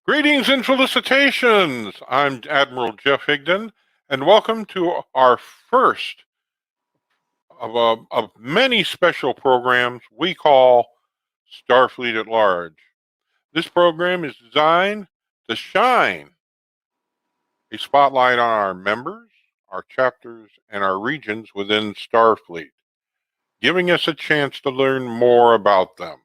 Greetings and felicitations. I'm Admiral Jeff Higdon, and welcome to our first of many special programs we call Starfleet at Large. This program is designed to shine a spotlight on our members, our chapters, and our regions within Starfleet, giving us a chance to learn more about them.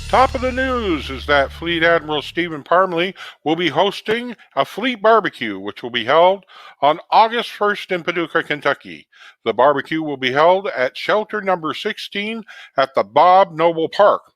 Top of the news is that Fleet Admiral Stephen Parmley will be hosting a fleet barbecue, which will be held on August 1st in Paducah, Kentucky. The barbecue will be held at shelter number 16 at the Bob Noble Park.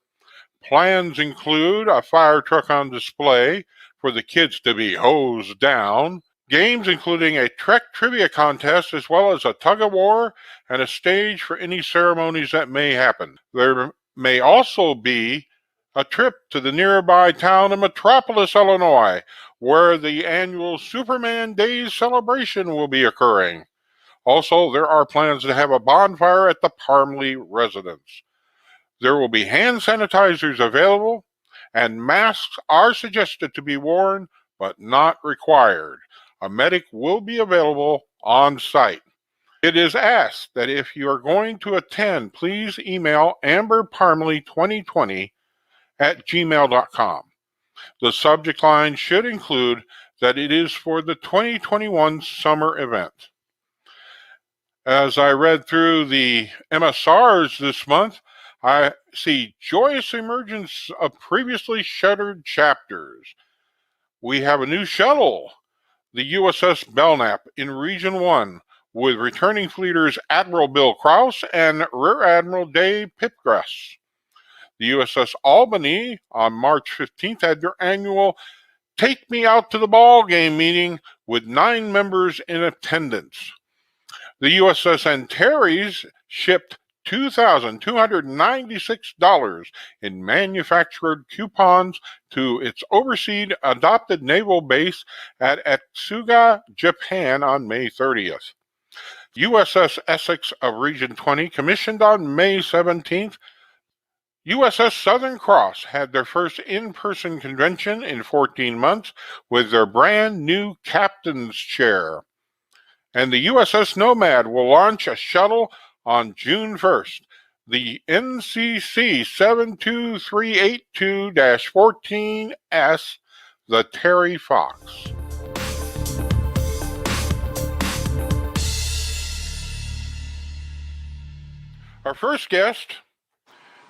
Plans include a fire truck on display for the kids to be hosed down, games including a Trek trivia contest, as well as a tug-of-war and a stage for any ceremonies that may happen. There may also be a trip to the nearby town of Metropolis, Illinois, where the annual Superman Days celebration will be occurring. Also, there are plans to have a bonfire at the Parmley residence. There will be hand sanitizers available, and masks are suggested to be worn, but not required. A medic will be available on site. It is asked that if you are going to attend, please email amberparmley2020 at gmail.com. The subject line should include that it is for the 2021 summer event. As I read through the MSRs this month, I see joyous emergence of previously shuttered chapters. We have a new shuttle, the USS Belknap in Region 1, with returning fleeters Admiral Bill Krause and Rear Admiral Dave Pipgras. The USS Albany on March 15th had their annual Take Me Out to the Ball Game meeting with 9 members in attendance. The USS Antares shipped $2,296 in manufactured coupons to its overseas adopted naval base at Atsuga, Japan on May 30th. USS Essex of Region 20 commissioned on May 17th. USS Southern Cross had their first in-person convention in 14 months with their brand new captain's chair. And the USS Nomad will launch a shuttle on June 1st, the NCC 72382-14S, the Terry Fox. Our first guest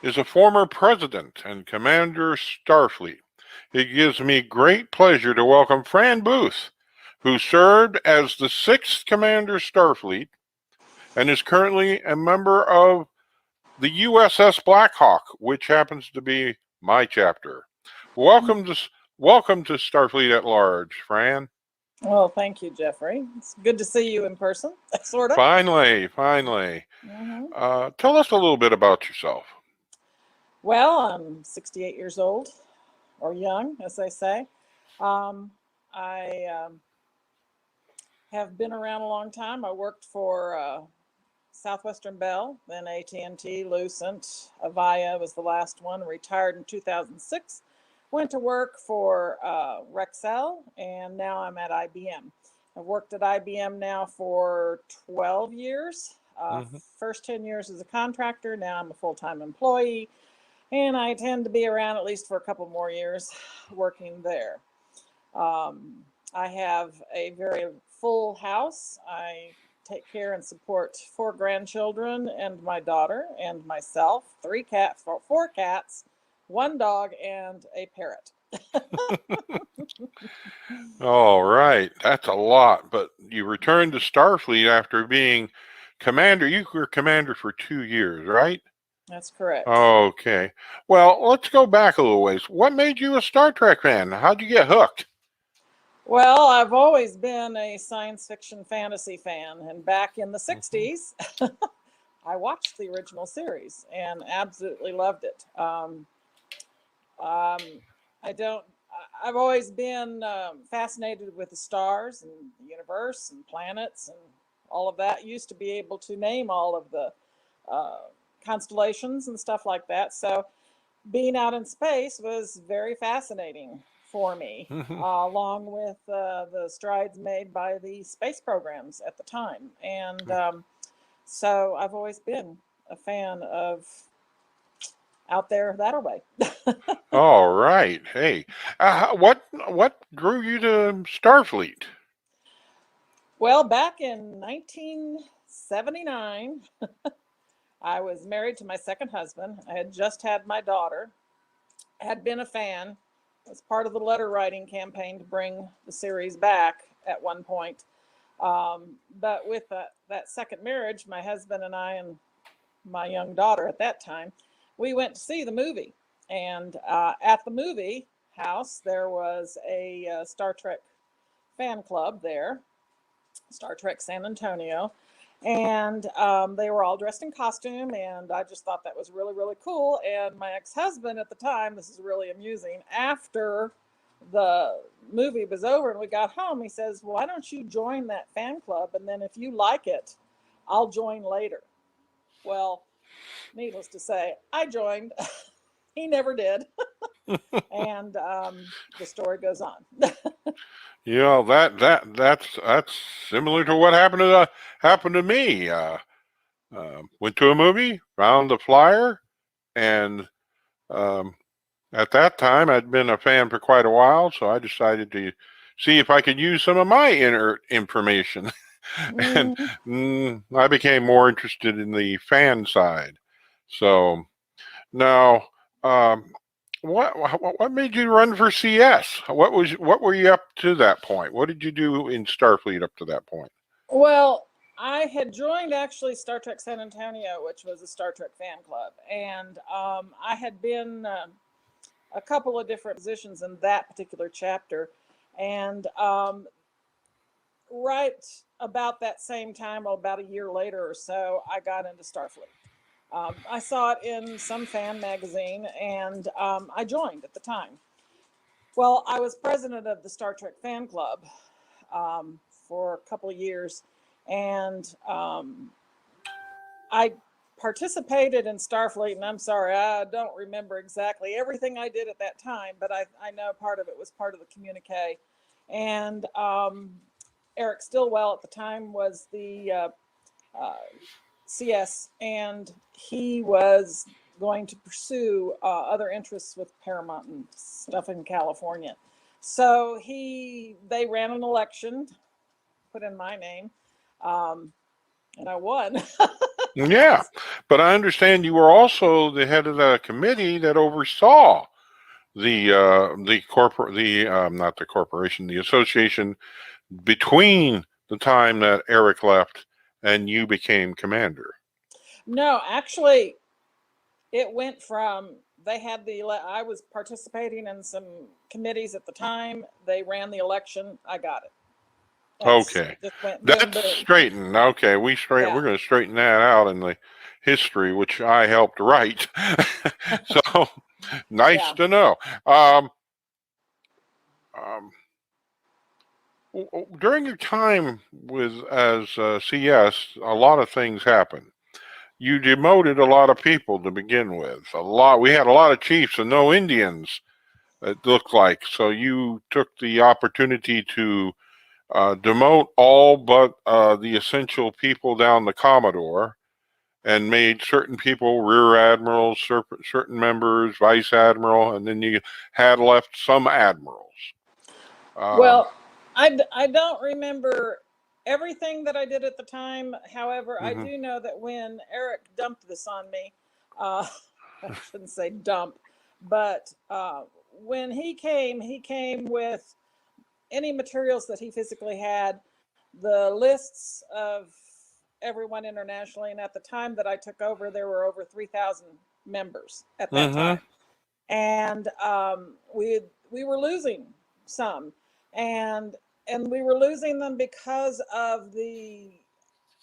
is a former president and commander Starfleet. It gives me great pleasure to welcome Fran Booth, who served as the 6th Commander Starfleet and is currently a member of the USS Blackhawk, which happens to be my chapter. Welcome to Starfleet at Large, Fran. Well, thank you, Jeffrey. It's good to see you in person, sort of. Finally. Mm-hmm. Tell us a little bit about yourself. Well, I'm 68 years old, or young, as they say. I have been around a long time. I worked for Southwestern Bell, then AT&T, Lucent, Avaya was the last one. Retired in 2006. Went to work for Rexel, and now I'm at IBM. I've worked at IBM now for 12 years. First 10 years as a contractor. Now I'm a full-time employee. And I tend to be around at least for a couple more years working there. I have a very full house. I take care and support 4 grandchildren and my daughter and myself, 4 cats, 1 dog, and a parrot. All right. That's a lot. But you returned to Starfleet after being commander. You were commander for 2 years, right? That's correct. Okay. Well, let's go back a little ways. What made you a Star Trek fan? How'd you get hooked? Well, I've always been a science fiction fantasy fan. And back in the 60s, I watched the original series and absolutely loved it. I've always been fascinated with the stars and the universe and planets and all of that. Used to be able to name all of the constellations and stuff like that. So being out in space was very fascinating for me, along with the strides made by the space programs at the time. And so I've always been a fan of out there that way. All right. Hey, what drew you to Starfleet? Well, back in 1979, I was married to my second husband. I had just had my daughter. I had been a fan. As part of the letter writing campaign to bring the series back at one point. But with that second marriage, my husband and I and my young daughter at that time, we went to see the movie. And at the movie house, there was a Star Trek fan club there, Star Trek San Antonio. And they were all dressed in costume, and I just thought that was really, really cool. And my ex-husband at the time, this is really amusing, after the movie was over and we got home, he says, why don't you join that fan club? And then if you like it, I'll join later. Well, needless to say, I joined. He never did. And the story goes on. You know that's similar to what happened to me. Went to a movie, found the flyer, and at that time I'd been a fan for quite a while, so I decided to see if I could use some of my inner information, and I became more interested in the fan side. So now, what made you run for CS? What were you up to that point? What did you do in Starfleet up to that point? Well, I had joined actually Star Trek San Antonio, which was a Star Trek fan club. And I had been a couple of different positions in that particular chapter. And right about that same time, about a year later or so, I got into Starfleet. I saw it in some fan magazine, and I joined at the time. Well, I was president of the Star Trek fan club for a couple of years, and I participated in Starfleet, and I'm sorry, I don't remember exactly everything I did at that time, but I know part of it was part of the communique. And Eric Stillwell at the time was the CS, and he was going to pursue other interests with Paramount and stuff in California. So they ran an election, put in my name, and I won. Yeah, but I understand you were also the head of the committee that oversaw not the corporation, the association between the time that Eric left and you became commander. No, actually, it went from I was participating in some committees at the time. They ran the election. I got it. Okay, that's straightened. Okay, we're going to straighten that out in the history, which I helped write. So nice to know. During your time as CS, a lot of things happened. You demoted a lot of people to begin with. We had a lot of chiefs and no Indians. It looked like. So you took the opportunity to demote all but the essential people down the Commodore, and made certain people rear admirals, certain members vice admiral, and then you had left some admirals. Well, I don't remember everything that I did at the time. However, I do know that when Eric dumped this on me, I shouldn't say dump, but when he came with any materials that he physically had, the lists of everyone internationally, and at the time that I took over, there were over 3,000 members at that time, and we were losing some, and we were losing them because of the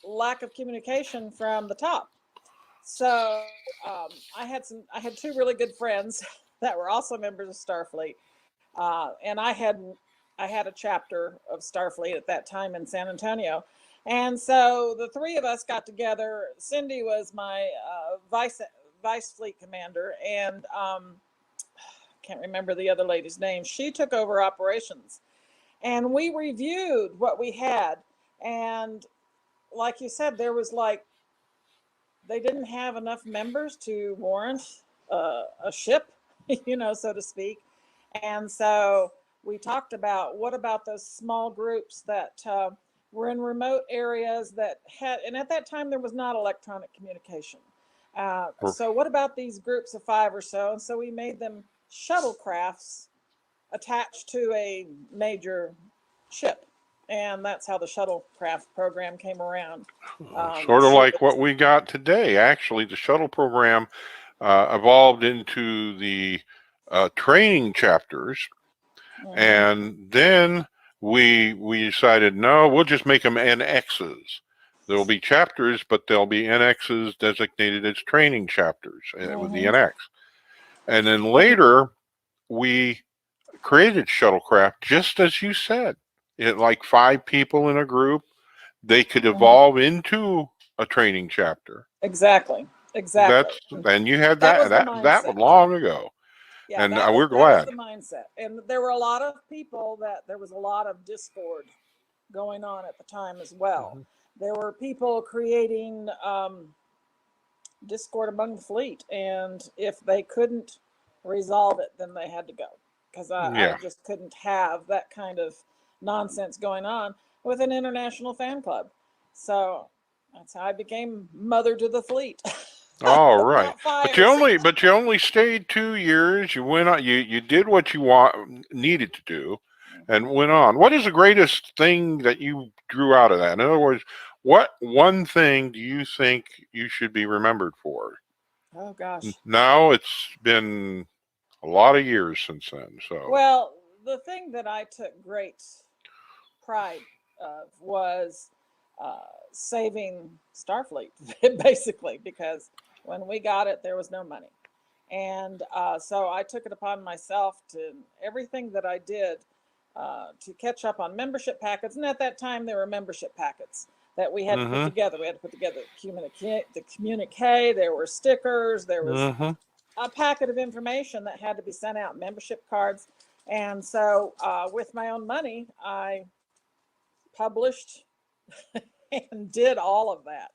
lack of communication from the top. So I had two really good friends that were also members of Starfleet, and I had a chapter of Starfleet at that time in San Antonio, And so the three of us got together. Cindy was my vice fleet commander, and can't remember the other lady's name. She took over operations, and we reviewed what we had. And like you said, there was like, they didn't have enough members to warrant a ship, so to speak. And so we talked about, what about those small groups that were in remote areas that had, and at that time there was not electronic communication. So what about these groups of 5 or so? And so we made them shuttlecrafts attached to a major ship. And that's how the shuttlecraft program came around. Sort of like what we got today. Actually, the shuttle program evolved into the training chapters, and then we decided, no, we'll just make them NXs. There'll be chapters, but there'll be NXs designated as training chapters with the NX. And then later, we created shuttlecraft just as you said. Like 5 people in a group, they could evolve into a training chapter. Exactly. And you had that long ago. Yeah, and that we're glad. That was the mindset. And there were a lot of people there was a lot of discord going on at the time as well. There were people creating discord among the fleet, and if they couldn't resolve it, then they had to go, because I just couldn't have that kind of nonsense going on with an international fan club. So that's how I became mother to the fleet. All right, but you only stayed 2 years. You went on. You did what you needed to do, and went on. What is the greatest thing that you drew out of that? In other words, what one thing do you think you should be remembered for? Oh gosh. Now it's been a lot of years since then. So well, the thing that I took great pride of was saving Starfleet, basically, because when we got it, there was no money. And so I took it upon myself to everything that I did to catch up on membership packets. And at that time, there were membership packets that we had to put together. We had to put together the communique, there were stickers, there was a packet of information that had to be sent out, membership cards. And so with my own money, I published and did all of that.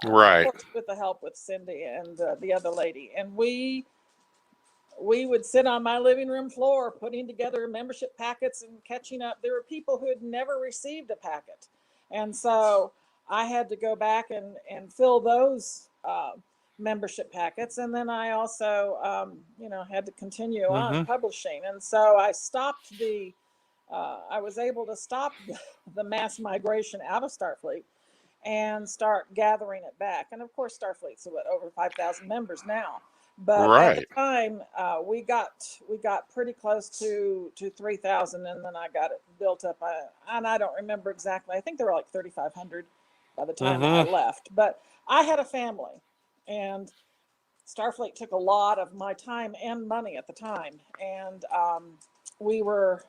Right. Of course, with the help with Cindy and the other lady. And we would sit on my living room floor putting together membership packets and catching up. There were people who had never received a packet. And so I had to go back and fill those membership packets. And then I also, had to continue on publishing. And so I stopped I was able to stop the mass migration out of Starfleet and start gathering it back. And of course, Starfleet's over 5,000 members now. But at the time, we got pretty close to 3,000, and then I got it built up. And I don't remember exactly. I think there were like 3,500 by the time I left. But I had a family, and Starfleet took a lot of my time and money at the time. And we were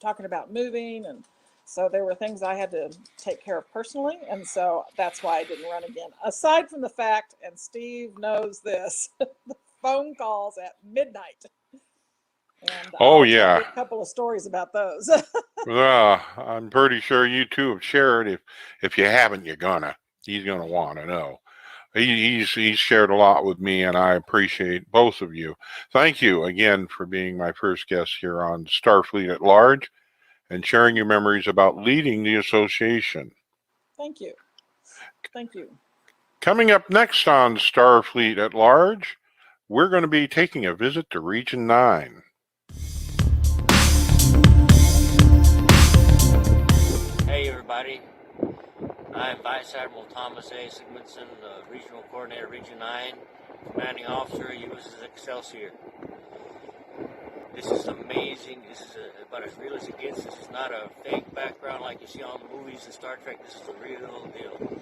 talking about moving, and so there were things I had to take care of personally, and so that's why I didn't run again. Aside from the fact, and Steve knows this, the phone calls at midnight. And I'll tell you a couple of stories about those. I'm pretty sure you two have shared. If you haven't, he's gonna want to know. He's shared a lot with me, and I appreciate both of you. Thank you again for being my first guest here on Starfleet at Large and sharing your memories about leading the association. Thank you. Thank you. Coming up next on Starfleet at Large, we're going to be taking a visit to Region 9. Hey everybody, I'm Vice Admiral Thomas A. Sigmundson, the Regional Coordinator, Region 9, Commanding Officer, USS Excelsior. This is amazing. This is about as real as it gets. This is not a fake background like you see on the movies and Star Trek. This is the real deal.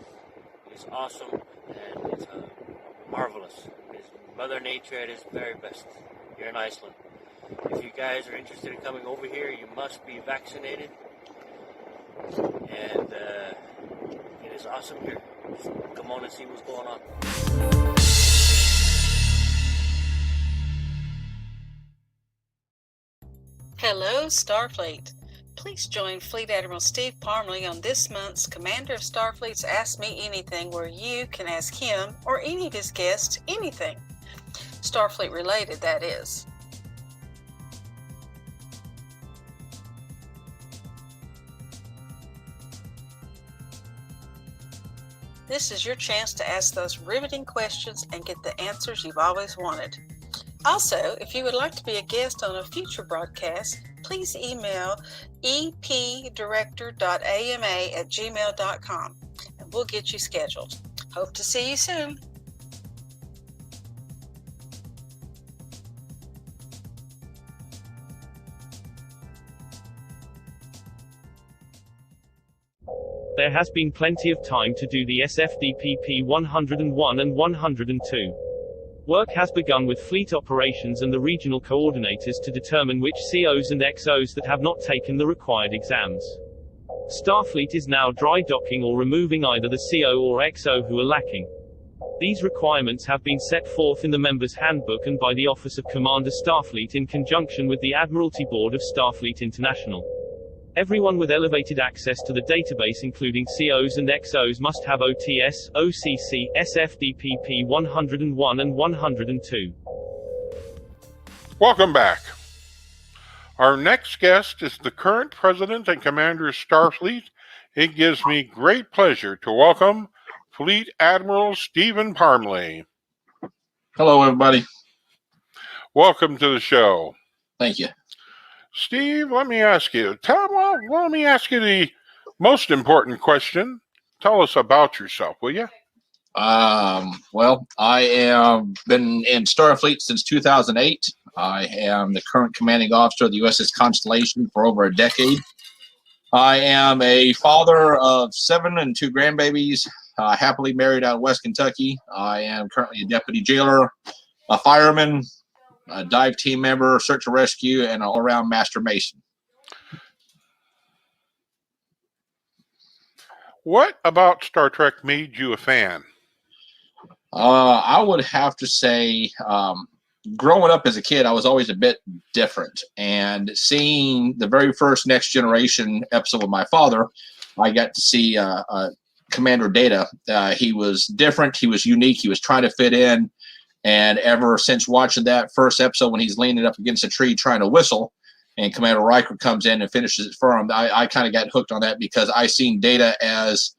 It's awesome and it's marvelous. It's Mother Nature at its very best here in Iceland. If you guys are interested in coming over here, you must be vaccinated. And is awesome here. Come on and see what's going on. Hello, Starfleet. Please join Fleet Admiral Steve Parmley on this month's Commander of Starfleet's Ask Me Anything, where you can ask him or any of his guests anything. Starfleet related, that is. This is your chance to ask those riveting questions and get the answers you've always wanted. Also, if you would like to be a guest on a future broadcast, please email epdirector.ama@gmail.com and we'll get you scheduled. Hope to see you soon. There has been plenty of time to do the SFDPP 101 and 102. Work has begun with fleet operations and the regional coordinators to determine which COs and XOs that have not taken the required exams. Starfleet is now dry docking or removing either the CO or XO who are lacking. These requirements have been set forth in the Members' Handbook and by the Office of Commander Starfleet in conjunction with the Admiralty Board of Starfleet International. Everyone with elevated access to the database, including COs and XOs, must have OTS, OCC, SFDPP 101 and 102. Welcome back. Our next guest is the current President and Commander of Starfleet. It gives me great pleasure to welcome Fleet Admiral Stephen Parmley. Hello, everybody. Welcome to the show. Thank you. Steve, let me ask you the most important question. Tell us about yourself, will you? Well, I have been in Starfleet since 2008. I am the current commanding officer of the USS Constellation for over a decade. I am a father of 7 and 2 grandbabies, happily married out of West Kentucky. I am currently a deputy jailer, a fireman, a dive team member, search and rescue, and an all-around master mason. What about Star Trek made you a fan? I would have to say, growing up as a kid, I was always a bit different. And seeing the very first Next Generation episode with my father, I got to see Commander Data. He was different. He was unique. He was trying to fit in. And ever since watching that first episode when he's leaning up against a tree trying to whistle and Commander Riker comes in and finishes it for him, I kind of got hooked on that because I seen Data as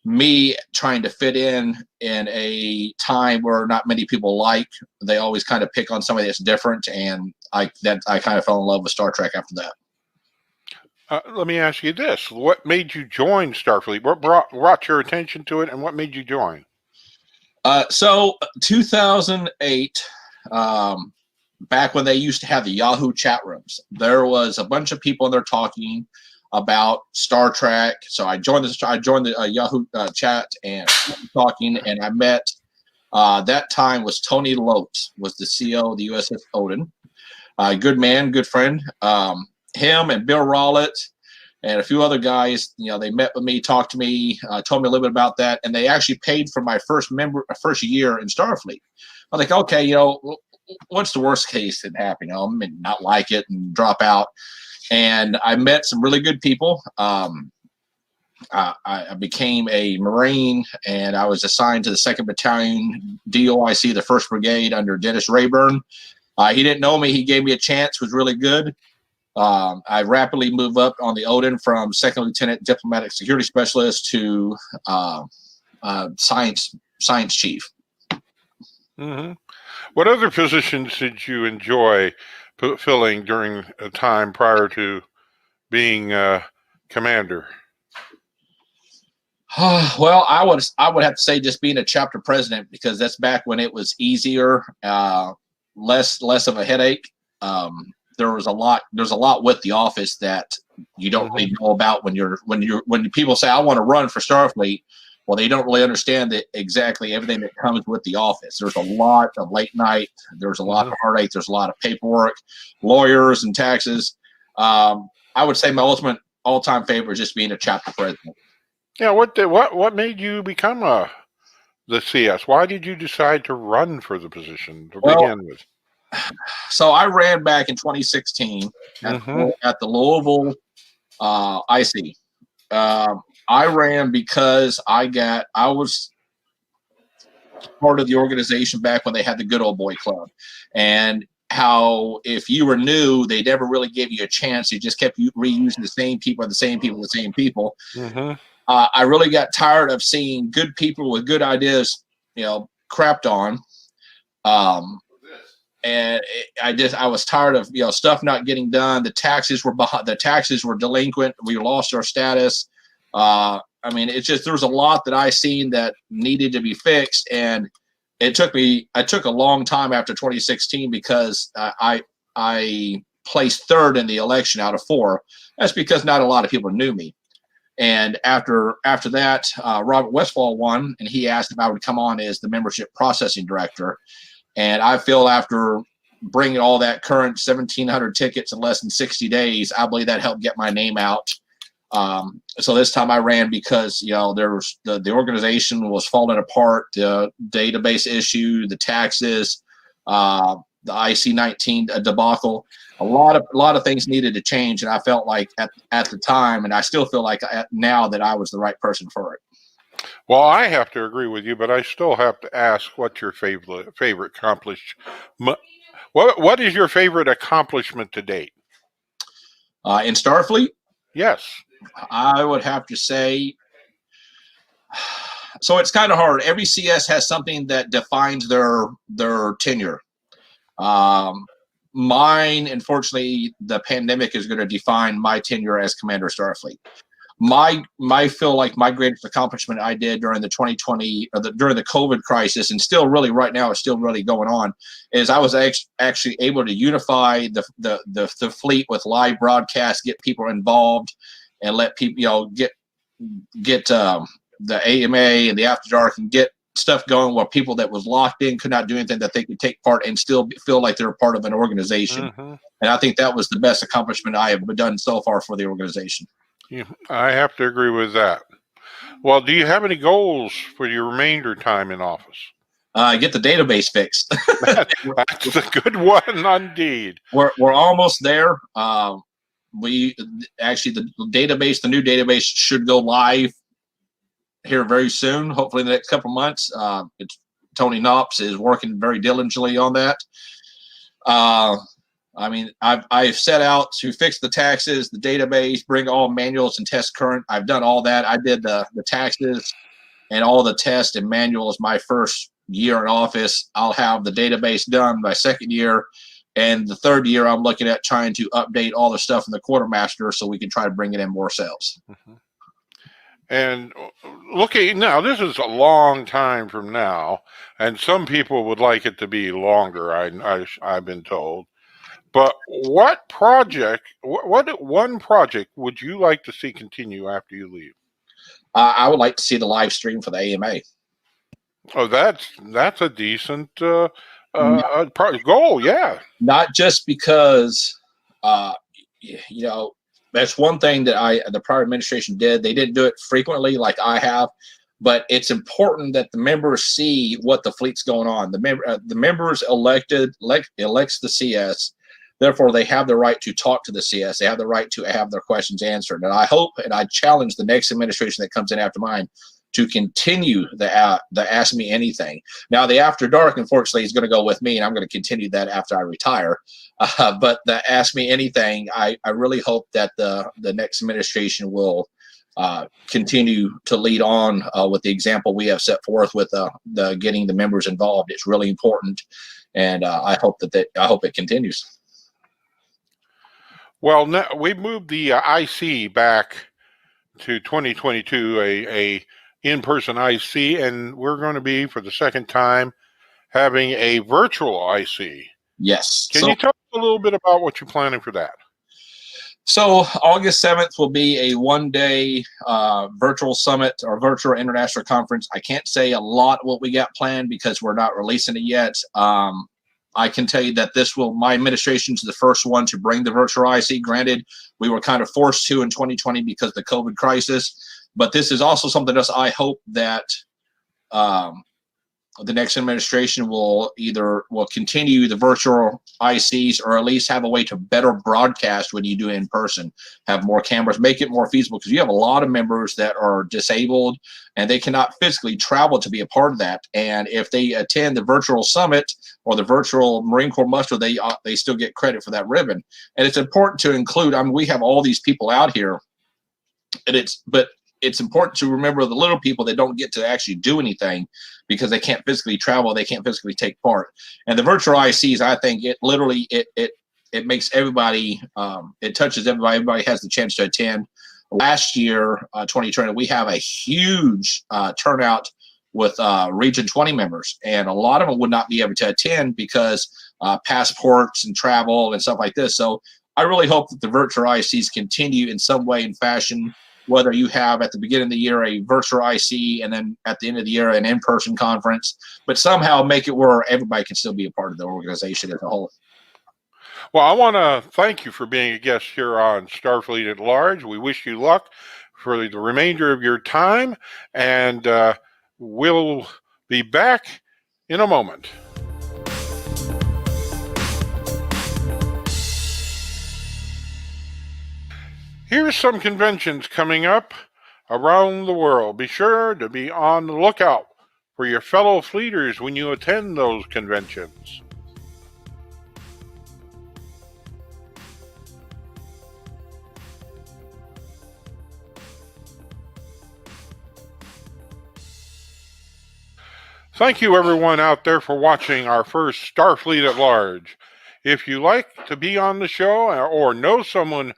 me trying to fit in a time where not many people like. They always kind of pick on somebody that's different, and I kind of fell in love with Star Trek after that. Let me ask you this. What made you join Starfleet? What brought your attention to it, and what made you join? So 2008, back when they used to have the Yahoo chat rooms, there was a bunch of people in there talking about Star Trek. So I joined the Yahoo chat and talking, and I met, that time was Tony Lote, was the CO of the USS Odin. Good man, good friend. Him and Bill Rowlett and a few other guys, they met with me, talked to me, told me a little bit about that, and they actually paid for my first year in Starfleet. I was like, okay, what's the worst case that happen? I may not like it and drop out. And I met some really good people. I became a Marine, and I was assigned to the 2nd Battalion DOIC, the 1st Brigade under Dennis Rayburn. He didn't know me. He gave me a chance, was really good. I rapidly moved up on the Odin from 2nd Lieutenant Diplomatic Security Specialist to Science Chief. Mm-hmm. What other positions did you enjoy filling during a time prior to being commander? Well, I would have to say just being a chapter president, because that's back when it was easier, less of a headache. There's a lot with the office that you don't really know about when people say I want to run for Starfleet. Well, they don't really understand exactly everything that comes with the office. There's a lot of late night. There's a lot of heartache. There's a lot of paperwork, lawyers, and taxes. I would say my ultimate all-time favorite is just being a chapter president. Yeah, what made you become the CS? Why did you decide to run for the position to Well, begin with? so I ran back in 2016 Mm-hmm. at the Louisville IC. I ran because I was part of the organization back when they had the Good Old Boy Club, and how if you were new, they never really gave you a chance. You just kept reusing the same people, the same people, the same people. Mm-hmm. I really got tired of seeing good people with good ideas, crapped on. And I was tired of stuff not getting done. The taxes were behind, the taxes were delinquent. We lost our status. I mean, it's just there was a lot that I seen that needed to be fixed, and I took a long time after 2016 because I placed third in the election out of 4. That's because not a lot of people knew me. And after that, Robert Westfall won, and he asked if I would come on as the membership processing director. And I feel after bringing all that current 1,700 tickets in less than 60 days, I believe that helped get my name out. So this time I ran because there was the organization was falling apart, the database issue, the taxes, the IC-19 debacle. A lot of things needed to change, and I felt like at the time, and I still feel like now that I was the right person for it. Well, I have to agree with you, but I still have to ask, what's your favorite accomplishment? What is your favorite accomplishment to date? In Starfleet? Yes. I would have to say, so it's kind of hard. Every CS has something that defines their tenure. Mine, unfortunately, the pandemic is going to define my tenure as Commander of Starfleet. My feel like my greatest accomplishment I did during the 2020 during the COVID crisis, and still really right now it's still really going on, is I was actually able to unify the fleet with live broadcasts, get people involved, and let people get the AMA and the After Dark and get stuff going where people that was locked in could not do anything, that they could take part and still feel like they're part of an organization. Mm-hmm. And I think that was the best accomplishment I have done so far for the organization. Yeah, I have to agree with that. Well, do you have any goals for your remainder time in office? Get the database fixed. That's a good one, indeed. We're almost there. We actually the new database should go live here very soon. Hopefully, in the next couple months. Tony Knops is working very diligently on that. I mean, I've set out to fix the taxes, the database, bring all manuals and tests current. I've done all that. I did the taxes and all the tests and manuals my first year in office. I'll have the database done my second year. And the third year, I'm looking at trying to update all the stuff in the quartermaster so we can try to bring it in more sales. Mm-hmm. And looking now, this is a long time from now, and some people would like it to be longer, I've been told. But what one project would you like to see continue after you leave? I would like to see the live stream for the AMA. Oh, that's a decent goal. Yeah. Not just because, that's one thing that the prior administration did. They didn't do it frequently like I have, but it's important that the members see what the fleet's going on. The members elects the CS. Therefore, they have the right to talk to the CS. They have the right to have their questions answered. And I hope, and I challenge the next administration that comes in after mine to continue the Ask Me Anything. Now, the After Dark, unfortunately, is going to go with me, and I'm going to continue that after I retire. But the Ask Me Anything, I really hope that the next administration will continue to lead on with the example we have set forth with the getting the members involved. It's really important, and I hope it continues. Well, now we've moved the IC back to 2022, a in-person IC, and we're going to be, for the second time, having a virtual IC. Yes. Can you tell us a little bit about what you're planning for that? So August 7th will be a one-day virtual summit or virtual international conference. I can't say a lot what we got planned because we're not releasing it yet. I can tell you that my administration is the first one to bring the virtual IC. Granted, we were kind of forced to in 2020 because of the COVID crisis. But this is also something else I hope that the next administration will continue the virtual ICs, or at least have a way to better broadcast when you do it in person, have more cameras, make it more feasible, because you have a lot of members that are disabled and they cannot physically travel to be a part of that. And if they attend the virtual summit or the virtual Marine Corps muster, they still get credit for that ribbon. And it's important to include, I mean, we have all these people out here, and it's important to remember the little people that don't get to actually do anything because they can't physically travel, they can't physically take part. And the virtual ICs, I think it literally it makes everybody, it touches everybody. Everybody has the chance to attend. Last year, 2020, we have a huge turnout with Region 20 members, and a lot of them would not be able to attend because passports and travel and stuff like this. So I really hope that the virtual ICs continue in some way and fashion, whether you have at the beginning of the year a virtual IC and then at the end of the year an in-person conference, but somehow make it where everybody can still be a part of the organization as a whole. Well, I want to thank you for being a guest here on Starfleet at Large. We wish you luck for the remainder of your time, and we'll be back in a moment. Here's some conventions coming up around the world. Be sure to be on the lookout for your fellow fleeters when you attend those conventions. Thank you, everyone out there, for watching our first Starfleet at Large. If you like to be on the show or know someone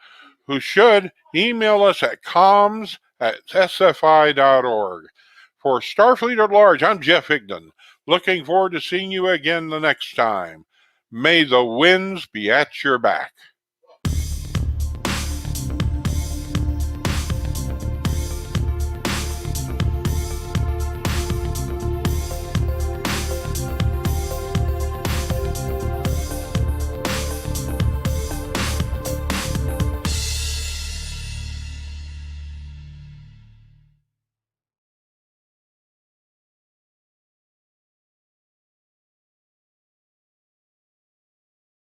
who should, email us at comms@sfi.org. For Starfleet at Large, I'm Jeff Higdon. Looking forward to seeing you again the next time. May the winds be at your back.